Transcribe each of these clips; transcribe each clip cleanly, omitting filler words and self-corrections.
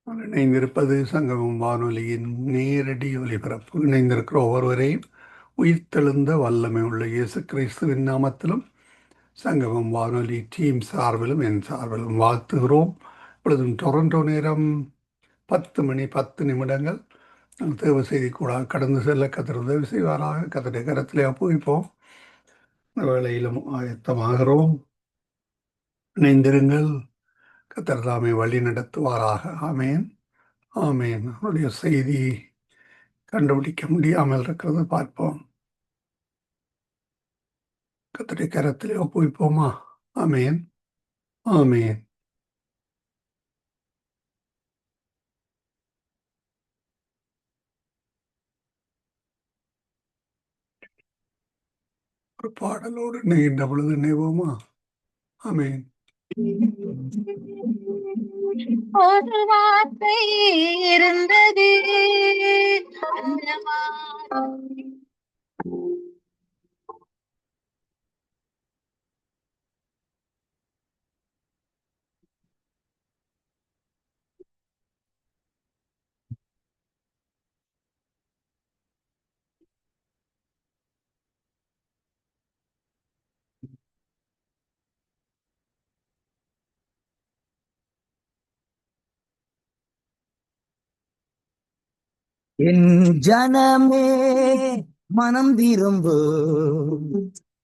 இணைந்திருப்பது சங்கமம் வானொலியின் நேரடி ஒலிபரப்பு. இணைந்திருக்கிற ஒவ்வொருவரையும் உயிர்த்தெழுந்த வல்லமை உள்ள இயேசு கிறிஸ்துவின் நாமத்திலும் சங்கமம் வானொலி டீம் சார்பிலும் என் சார்பிலும் வாழ்த்துகிறோம். இப்பொழுதும் டொரண்டோ நேரம் 10 மணி 10 நிமிடங்கள். தேவ செய்தி கூட கடந்து செல்ல கத்தர் உதவி செய்வாராக. கத்தருடைய கரத்திலே ஒப்புவிப்போம். வேளையிலும் ஆயத்தமாகிறோம். இணைந்திருங்கள். கத்தர் தாமே வழி நடத்துவாராக. ஆமேன், ஆமேன். அவருடைய செய்தி கண்டுபிடிக்க முடியாமல் இருக்கிறது. பார்ப்போம். கத்தருடைய கரத்திலே ஒப்புவிப்போமா? ஆமேன், ஆமேன். ஒரு பாடலோடு இணைகின்ற பொழுது இணைவோமா? ஆமேன். ஒரு வார்த்தை இருந்தது, அந்த வார்த்தை என் ஜனமே மனம் திரும்பு,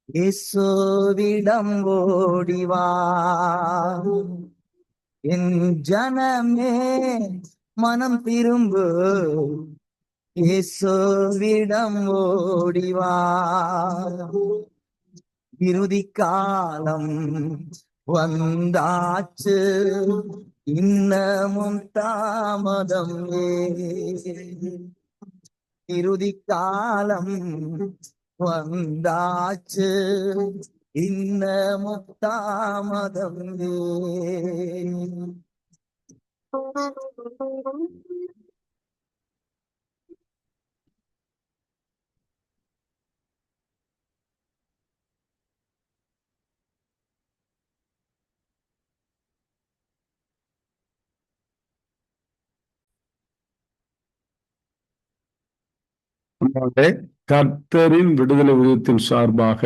இயேசுவிடம் ஓடிவா. என் ஜனமே மனம் திரும்பு, இயேசுவிடம் ஓடிவா. இறுதி காலம் வந்தாச்சு, இன்னமும் தாமதம் இறுதி காலம் வந்தாச்சு, இன்னமும் தாமதம் கர்த்தரின் விடுதலை விதத்தின் சார்பாக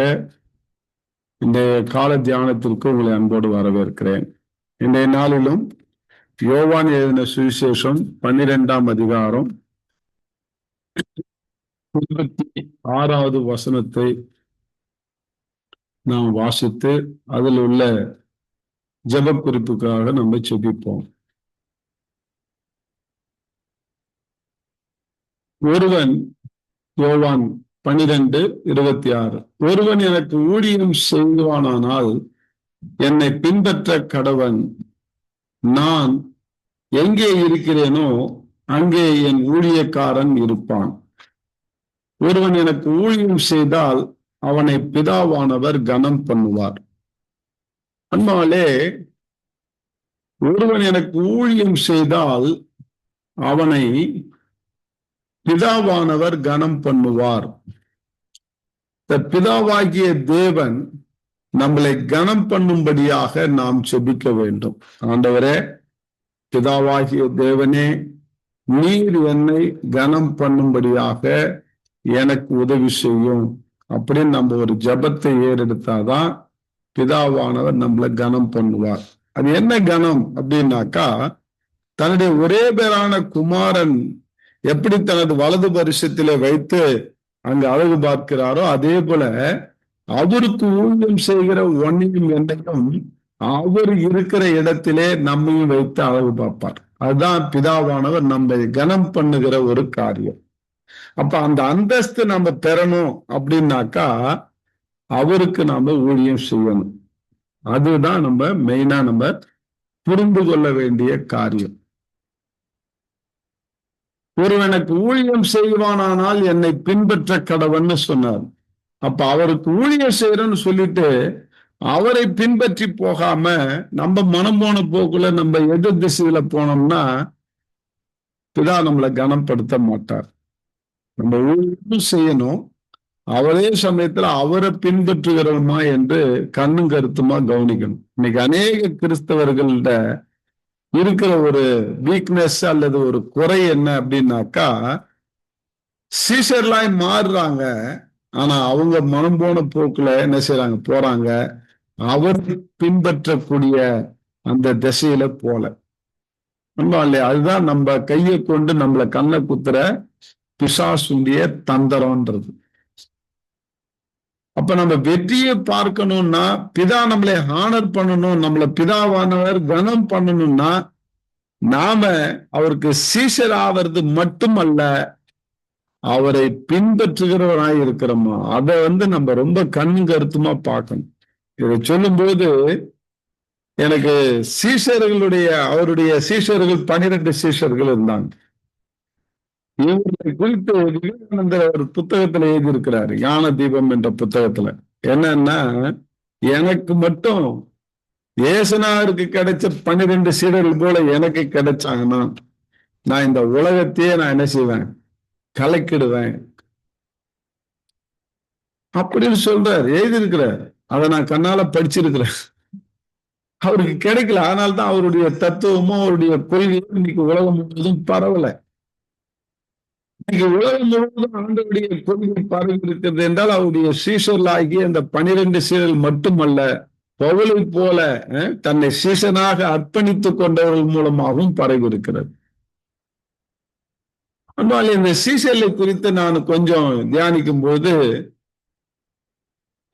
இந்த கால தியானத்திற்கு உங்களை அன்போடு வரவேற்கிறேன். இன்றைய நாளிலும் யோவான் எழுதின சுவிசேஷம் 12ஆம் அதிகாரம் 26வது வசனத்தை நாம் வாசித்து அதில் உள்ள ஜெப குறிப்புக்காக நம்ம செபிப்போம். ஒருவன், யோவான் 12:26, ஒருவன் எனக்கு ஊழியம் செய்வானானால் என்னை பின்பற்ற கடவன். நான் எங்கே இருக்கிறேனோ அங்கே என் ஊழியக்காரன் இருப்பான். ஒருவன் எனக்கு ஊழியம் செய்தால் அவனை பிதாவானவர் கனம் பண்ணுவார். அன்பாலே, ஒருவன் எனக்கு ஊழியம் செய்தால் அவனை பிதாவானவர் கனம் பண்ணுவார். பிதாவாகிய தேவன் நம்மளை கனம் பண்ணும்படியாக நாம் செபிக்க வேண்டும். ஆண்டவரே, பிதாவாகிய தேவனே, நீர் என்னை கனம் பண்ணும்படியாக எனக்கு உதவி செய்யும் அப்படின்னு நம்ம ஒரு ஜெபத்தை ஏறெடுத்தாதான் பிதாவானவர் நம்மளை கனம் பண்ணுவார். அது என்ன கனம் அப்படின்னாக்கா, தன்னுடைய ஒரே பேரான குமாரன் எப்படி தனது வலது பரிசத்திலே வைத்து அங்கு அழகு பார்க்கிறாரோ, அதே போல அவருக்கு ஊழியம் செய்கிற ஒன்னையும் என்னையும் அவர் இருக்கிற இடத்திலே நம்மையும் வைத்து அழகு பார்ப்பார். அதுதான் பிதாவானவர் நம்மை கனம் பண்ணுகிற ஒரு காரியம். அப்ப அந்த அந்தஸ்து நம்ம பெறணும் அப்படின்னாக்கா அவருக்கு நாம ஊழியம் செய்யணும். அதுதான் நம்ம மெயினா நம்ம புரிந்து கொள்ள வேண்டிய காரியம். ஒருவனுக்கு ஊழியம் செய்வானானால் என்னை பின்பற்ற கடவன்னு சொன்னார். அப்ப அவருக்கு ஊழியம் செய்யறன்னு சொல்லிட்டு அவரை பின்பற்றி போகாம நம்ம மனம் போன போக்குல நம்ம எதிர் திசையில போனோம்னா பிதா நம்மளை கனப்படுத்த மாட்டார். நம்ம ஊழியம் செய்யணும், அவரே சமயத்துல அவரை பின்பற்றுகிறோமா என்று கண்ணும் கருத்துமா கவனிக்கணும். இன்னைக்கு அநேக கிறிஸ்தவர்கள்ட இருக்கிற ஒரு வீக்னஸ் அல்லது ஒரு குறை என்ன அப்படின்னாக்கா, சீஷர்லாய் மாறுறாங்க. ஆனா அவங்க மனம் போன போக்குல என்ன செய்யறாங்க, போறாங்க. அவர் பின்பற்றக்கூடிய அந்த திசையில போல இல்லையா? அதுதான் நம்ம கையை கொண்டு நம்மளை கண்ணை குத்துற பிசாசுடைய தந்திரம்ன்றது. அப்ப நம்ம வெற்றியை பார்க்கணும்னா, பிதா நம்மளை ஹானர் பண்ணணும், நம்மளை பிதாவானவர் கனம் பண்ணணும்னா, நாம அவருக்கு சீஷர் ஆவது மட்டுமல்ல, அவரை பின்பற்றுகிறவராய் இருக்கிறோமா, அதை நம்ம ரொம்ப கண்ணு கருத்துமா பார்க்கணும். இதை சொல்லும்போது எனக்கு அவருடைய சீஷர்கள் 12 சீஷர்கள் இருந்தாங்க. இவர்களை குறித்து விவேகானந்தர் ஒரு புத்தகத்துல எழுதியிருக்கிறார், ஞான தீபம் என்ற புத்தகத்துல. என்னன்னா, எனக்கு மட்டும் ஏசுநாதருக்கு கிடைச்ச 12 சீடர்கள் போல எனக்கு கிடைச்சாங்கன்னா, நான் இந்த உலகத்தையே நான் என்ன செய்வேன், கலக்கிடுவேன் அப்படின்னு சொல்றார், எழுதியிருக்கிறார். அதை நான் கண்ணால படிச்சிருக்கிறேன். அவருக்கு கிடைக்கல, அதனால்தான் அவருடைய தத்துவமும் அவருடைய கொள்கையும் இன்னைக்கு உலகம் முழுவதும் பரவல. இன்னைக்கு உலகம் முழுவதும் ஆண்டவருடைய கொள்கை பரவி இருக்கிறது என்றால் அவருடைய சீஷர்களாகிய அந்த 12 சீடர்கள் மட்டுமல்ல, பவுலை போல தன்னை சீஷனாக அர்ப்பணித்துக் கொண்டவர்கள் மூலமாகவும் பரவி இருக்கிறது. ஆனால் இந்த சீஷர்களை குறித்து நான் கொஞ்சம் தியானிக்கும் போது,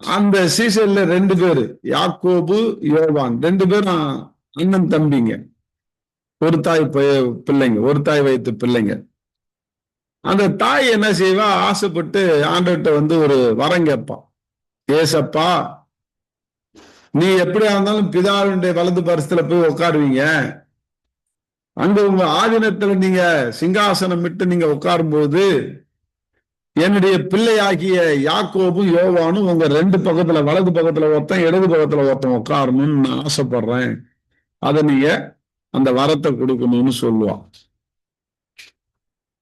அந்த சீசன்ல 2 பேரு, யாக்கோபு யோவான், 2 பேரும் அண்ணன் தம்பிங்க, ஒரு தாய் பிள்ளைங்க, ஒரு தாய் வயிற்று பிள்ளைங்க. அந்த தாய் என்ன செய்வா, ஆசைப்பட்டு ஆண்டவர்கிட்ட ஒரு வரம் கேட்பான். ஏசப்பா, நீ எப்படியா இருந்தாலும் பிதாவினுடைய வலது பரிசத்துல போய் உட்காருவீங்க, அங்க உங்க ஆதீனத்துல நீங்க சிங்காசனம் விட்டு நீங்க உட்காரும் போது என்னுடைய பிள்ளையாகிய யாக்கோபும் யோவானும் உங்க 2 பக்கத்துல, வலது பக்கத்துல ஒருத்தன் இடது பக்கத்துல ஒருத்தன் உட்காரணும்னு நான் ஆசைப்படுறேன், அதை நீங்க அந்த வரத்தை கொடுக்கணும்னு சொல்லுவான்.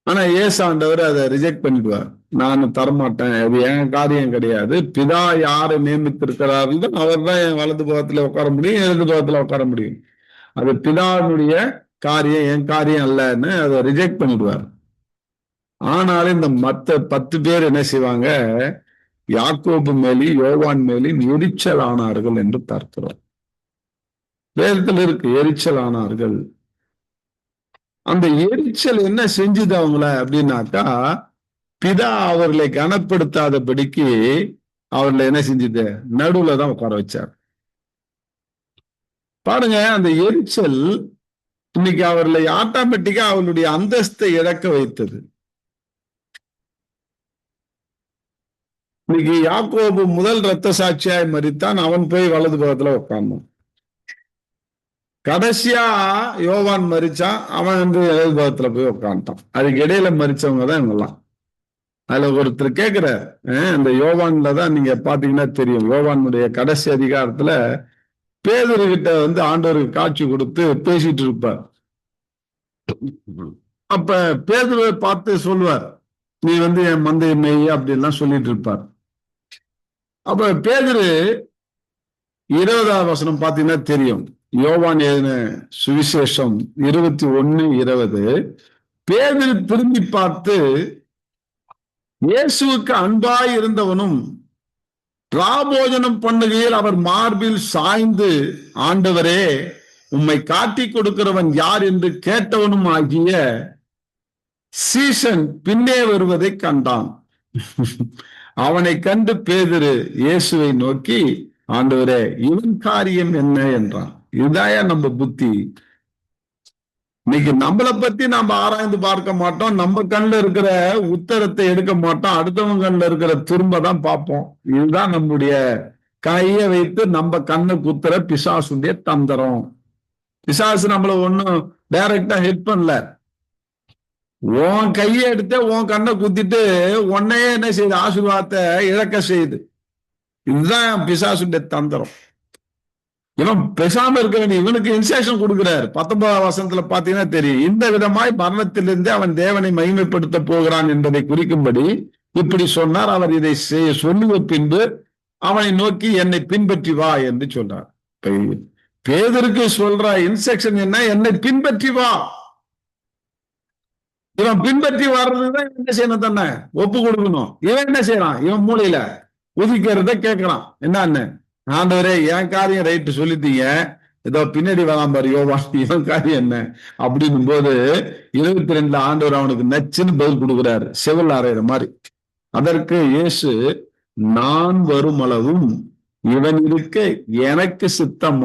ஆனா ஏசாண்டவர் அதை ரிஜெக்ட் பண்ணிடுவார். நான் தரமாட்டேன், அது என் காரியம் கிடையாது, பிதா யாரை நியமித்திருக்கிறார்கள் அவர் தான் என் வலது பக்கத்துல உட்கார முடியும், இடது பக்கத்துல உட்கார முடியும், அது பிதாவினுடைய காரியம், என் காரியம் அல்லன்னு அதை ரிஜெக்ட் பண்ணிடுவார். ஆனாலும் இந்த மற்ற 10 பேர் என்ன செய்வாங்க, யாக்கோபு மேலும் யோவான் மேலும் எரிச்சல் ஆனார்கள் என்று பார்க்கிறோம். வேதத்தில் இருக்கு, எரிச்சல் ஆனார்கள். அந்த எரிச்சல் என்ன செஞ்சுது அவங்கள அப்படின்னாக்கா, பிதா அவர்களை கனப்படுத்தாதபடிக்கு அவர்களை என்ன செஞ்சுது, நடுவுல தான் உட்கார வச்சார். பாருங்க, அந்த எரிச்சல் இன்னைக்கு அவர்களை ஆட்டோமேட்டிக்கா அவர்களுடைய அந்தஸ்தை இழக்க வைத்தது. இன்னைக்கு யாக்கோபு முதல் இரத்த சாட்சியாய் மரித்தான், அவன் போய் வலது பக்கத்துல உட்கார்ந்தான். கடைசியா யோவான் மரிச்சான், அவன் இடது பக்கத்துல போய் உட்காந்துட்டான். அதுக்கு இடையில மரிச்சவங்க தான் இவங்கெல்லாம். அதுல ஒருத்தர் கேட்கிறார், அந்த யோவான்ல தான் நீங்க பாத்தீங்கன்னா தெரியும், யோவானுடைய கடைசி அதிகாரத்துல பேதுருகிட்ட ஆண்டவருக்கு காட்சி கொடுத்து பேசிட்டு இருப்பார். அப்ப பேதுருவை பார்த்து சொல்லுவார், நீ என் மந்தைய மேய் அப்படின்லாம் சொல்லிட்டு இருப்பார். அப்ப பேதுரு 20ஆம் வசனம் பாத்தீங்கன்னா தெரியும், யோவான் எழுதின சுவிசேஷம் 21:20. பேதுரு திரும்பி பார்த்து, இயேசுவுக்கு அன்பாய் இருந்தவனும் ராபோஜனம் பண்ணுகையில் அவர் மார்பில் சாய்ந்து, ஆண்டவரே உம்மை காட்டி கொடுக்கிறவன் யார் என்று கேட்டவனும் ஆகிய சீசன் பின்னே வருவதை கண்டான். அவனை கண்டு பேதுரு இயேசுவை நோக்கி, ஆண்டவரே இவன் காரியம் என்ன என்றான். இதுதான் நம்ம புத்தி. இன்னைக்கு நம்மளை பத்தி நாம ஆராய்ந்து பார்க்க மாட்டோம், நம்ம கண்ணில் இருக்கிற உத்தரத்தை எடுக்க மாட்டோம், அடுத்தவங்க கண்ணில் இருக்கிற துரும்பதான் பார்ப்போம். இதுதான் நம்முடைய கையை வைத்து நம்ம கண்ணை குத்துற பிசாசுடைய தந்திரம். பிசாசு நம்மள ஒன்னும் டைரக்டா ஹெல்ப் பண்ணல, உன் கையை எடுத்து உன் கண்ணை குத்திட்டு உன்னையே என்ன செய்யுது, ஆசீர்வாதத்தை இழக்க செய்யுது. இதுதான் பிசாசுடைய தந்திரம். இவன் பேசாம இருக்கிறவன் இவனுக்கு இன்ஸ்ட்ரக்ஷன் கொடுக்கிறார். 19ஆம் வசனத்துல பாத்தீங்கன்னா தெரியும், இந்த விதமாய் மரணத்திலிருந்து அவன் தேவனை மகிமைப்படுத்த போகிறான் என்பதை குறிக்கும்படி இப்படி சொன்னார். அவர் இதை சொல்லுவ பின்பு அவனை நோக்கி என்னை பின்பற்றி வா என்று சொன்னார். பேதுருக்கு சொல்ற இன்ஸ்ட்ரக்ஷன் என்ன? என்னை பின்பற்றி வா. இவன் பின்பற்றி வர்றதுதான் என்ன செய்யணும்? தானே ஒப்பு கொடுக்கணும். இவன் என்ன செய்யறான்? இவன் மூளையில உதிக்கிறத கேட்கறான். என்னன்னு, ஆண்டவரே என் காரியம் ரைட்டு சொல்லிட்டீங்க, ஏதோ பின்னாடி வேளாம் பாரு யோவான், இவன் காரியம் என்ன அப்படின்னும் போது 22 ஆண்டவர் அவனுக்கு நச்சுன்னு பதில் கொடுக்குறாரு, செவில் அறையிற மாதிரி. அதற்கு இயேசு, நான் வரும் அளவும் இவன் இருக்க எனக்கு சித்தம்